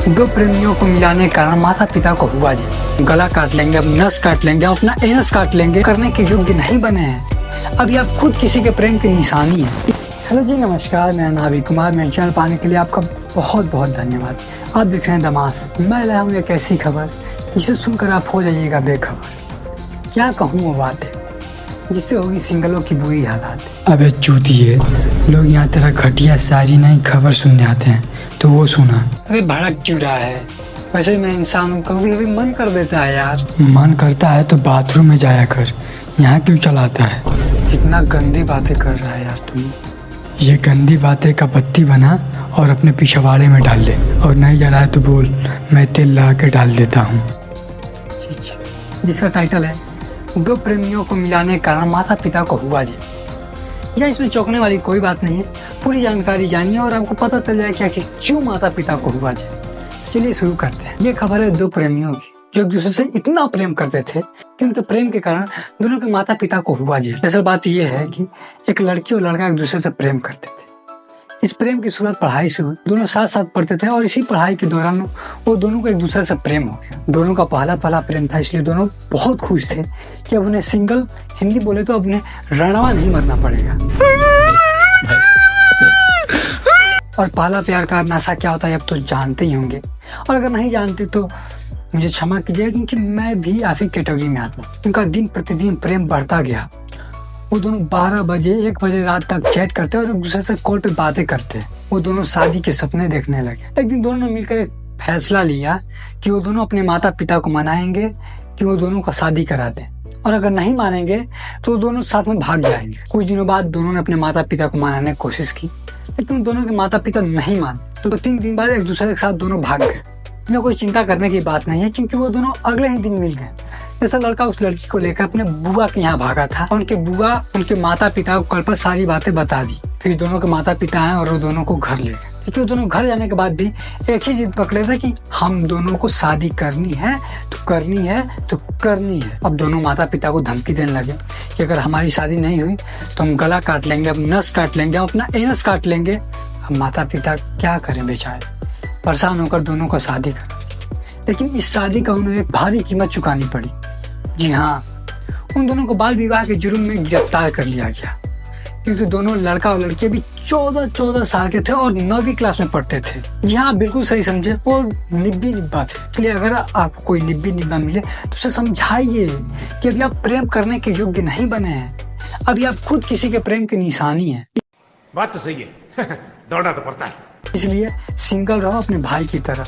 दो प्रेमियों को मिलाने के कारण माता पिता को हुआ जी, गला काट लेंगे, अब नस काट लेंगे, अपना एनस काट लेंगे, करने के योग्य नहीं बने हैं। अभी आप खुद किसी के प्रेम की निशानी है। हेलो जी, नमस्कार, मेरा नाम अभी कुमार। मेरे चैनल पाने के लिए आपका बहुत बहुत धन्यवाद। आप देख रहे हैं दमास। मैं लाया हूँ एक ऐसी खबर जिसे सुनकर आप हो जाइएगा बेखबर। क्या कहूँ वो बात है जिससे होगी सिंगलों की बुरी हालात। अबे चूतिए, लोग यहाँ तेरा घटिया शायरी नहीं खबर सुनने आते हैं तो वो सुना। अबे भड़क क्यों रहा है? वैसे मैं इंसान हूँ, कभी कभी मन कर देता है यार। मन करता है तो बाथरूम में जाया कर, यहाँ क्यों चलाता है? कितना गंदी बातें कर रहा है यार तुम। ये गंदी बातें का बत्ती बना और अपने पिछवाड़े में डाल दे, और नहीं जा रहा है तो बोल, मैं तेल ला के डाल देता हूँ। जिसका टाइटल है दो प्रेमियों को मिलाने के कारण माता पिता को हुआ जी। या इसमें चौंकने वाली कोई बात नहीं है, पूरी जानकारी जानिए और आपको पता चल जाएगा कि क्यों माता पिता को हुआ जी। चलिए शुरू करते हैं। ये खबर है दो प्रेमियों की जो एक दूसरे से इतना प्रेम करते थे कि उनके प्रेम के कारण दोनों के माता पिता को हुआ जी। असल बात यह है कि एक लड़की और लड़का एक दूसरे से प्रेम करते थे। इस प्रेम की शुरुआत पढ़ाई से हुई। दोनों साथ साथ पढ़ते थे और इसी पढ़ाई के दौरान वो दोनों को एक दूसरे से प्रेम हो गया। दोनों का पहला प्रेम था, इसलिए दोनों बहुत खुश थे कि अब उन्हें सिंगल, हिंदी बोले तो अब उन्हें रणवा नहीं मरना पड़ेगा। और पहला प्यार का नशा क्या होता है अब तो जानते ही होंगे, और अगर नहीं जानते तो मुझे क्षमा कीजिएगा क्योंकि मैं भी आप ही कैटेगरी में आता हूँ। उनका दिन प्रतिदिन प्रेम बढ़ता गया। वो दोनों 12 बजे 1 बजे रात तक चैट करते और एक दूसरे से कॉल पे बातें करते। वो दोनों शादी के सपने देखने लगे। एक दिन दोनों ने मिलकर एक फैसला लिया कि वो दोनों अपने माता पिता को मनाएंगे कि वो दोनों का शादी करा दें, और अगर नहीं मानेंगे तो दोनों साथ में भाग जाएंगे। कुछ दिनों बाद दोनों ने अपने माता पिता को मनाने की कोशिश की, लेकिन दोनों के माता पिता नहीं माने। तो 3 दिन बाद एक दूसरे के साथ दोनों भाग गए। इनमें कोई चिंता करने की बात नहीं है क्योंकि वो दोनों अगले ही दिन मिल गए। जैसा लड़का उस लड़की को लेकर अपने बुआ के यहाँ भागा था और उनके बुआ उनके माता पिता को कल पर सारी बातें बता दी। फिर दोनों के माता पिता आए और वो दोनों को घर ले गए। लेकिन वो दोनों घर जाने के बाद भी एक ही जिद पकड़े थे कि हम दोनों को शादी करनी है तो करनी है तो करनी है। अब दोनों माता पिता को धमकी देने लगे कि अगर हमारी शादी नहीं हुई तो हम गला काट लेंगे, अब नस काट लेंगे, हम अपना एनस काट लेंगे। अब माता पिता क्या करें बेचारे, परेशान होकर दोनों को शादी कर। लेकिन इस शादी का उन्हें एक भारी कीमत चुकानी पड़ी। जी हाँ, उन दोनों को बाल विवाह के जुर्म में गिरफ्तार कर लिया गया क्योंकि दोनों लड़का और लड़की भी 14 साल के थे और 9वीं क्लास में पढ़ते थे। जी हाँ, बिल्कुल सही समझे, वो निब्बी निब्बा थे। इसलिए अगर आपको कोई निब्बी निब्बा मिले तो उसे समझाइए कि अभी आप प्रेम करने के योग्य नहीं बने हैं। अभी आप खुद किसी के प्रेम की निशानी है। बात तो सही है। दौड़ना तो पड़ता है, इसलिए सिंगल रहो अपने भाई की तरह।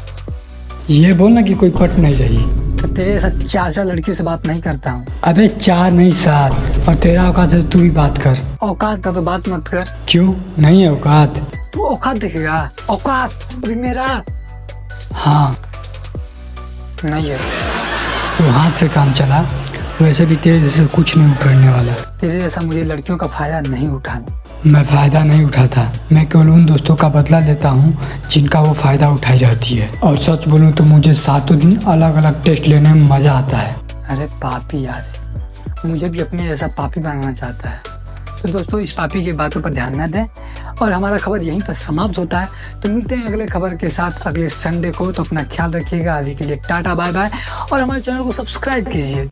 ये बोलना कि कोई पट नहीं रही। तो तेरे साथ 4 लड़कियों से बात नहीं करता हूँ। अबे 4 नहीं 7, और तेरा औकात है तो तू भी बात कर। औकात का तो बात मत कर। क्यों नहीं है औकात? तू औकात देखेगा? औकात अभी मेरा हाँ नहीं है। तो हाथ से काम चला, वैसे भी तेरे जैसे कुछ नहीं उखड़ने वाला। तेरे जैसा मुझे लड़कियों का फायदा नहीं उठाना। मैं फ़ायदा नहीं उठाता, मैं केवल उन दोस्तों का बदला लेता हूँ जिनका वो फ़ायदा उठाई जाती है। और सच बोलूँ तो मुझे 7 दिन अलग अलग टेस्ट लेने में मज़ा आता है। अरे पापी यार, मुझे भी अपने जैसा पापी बनाना चाहता है। तो दोस्तों, इस पापी की बातों पर ध्यान न दें और हमारा खबर यहीं पर समाप्त होता है। तो मिलते हैं अगले खबर के साथ अगले संडे को। तो अपना ख्याल रखिएगा। अभी के लिए टाटा बाय बाय, और हमारे चैनल को सब्सक्राइब कीजिए।